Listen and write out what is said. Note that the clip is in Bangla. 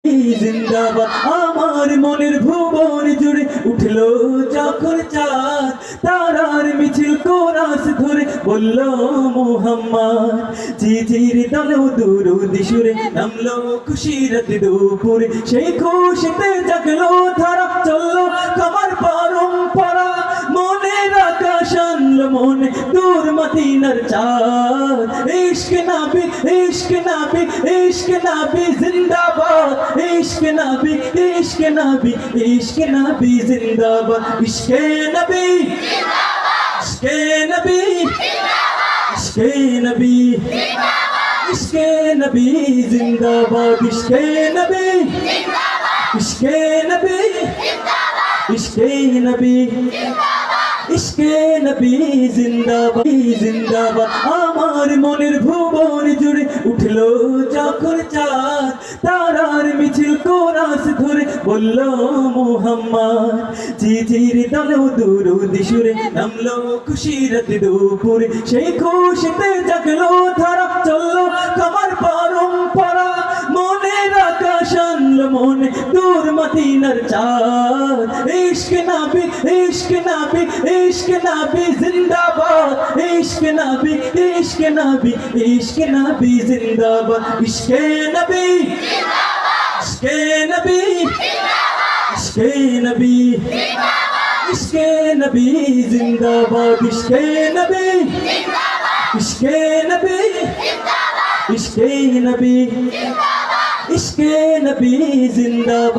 জিন্দাবাদ আমার মনের ভুবন জুড়ে উঠলো যখন চাঁদ তারার মিছিল কোরাস ধরে বলল মুহাম্মদ জিজির দলেও দুরুদ সুরে নামলো খুশির দুপুরে সেই খুশিতে জাগলো ধারা চললো কামার পরম্পরা মনের আকাশ আনলো মনে দূর মদিনার চাঁদ ইশক নবী ইশক নবী ইশক নবী জিন্দাবাদ इश्क नबी इश्क नबी इश्क नबी जिंदाबाद इश्क नबी इश्क नबी इश्क नबी इश्क नबी जिंदाबाद इश्क नबी इश्क नबी इश्क नबी इश्क नबी जिंदाबाद जिंदाबाद আমার মনের ভুবন জুড়ে উঠলো যখন চাঁদ তারার মিছিল কোরাস ধরে বলল মুহাম্মদ জিজির দলেও দুরুদ সুরে নামলো খুশির দুপুরে সেই খুশিতে জাগলো ধারা চললো কামার পরম্পরা মনের আকাশ আনলো মনে দূর মদিনার চাঁদ ইশক নবী ইশক নবী इश्क नबी जिंदाबाद इश्क नबी इश्क नबी इश्क नबी जिंदाबाद इश्क नबी इश्क नबी इश्क नबी इश्क नबी जिंदाबाद इश्क नबी इश्क नबी इश्क नबी इश्क नबी जिंदाबाद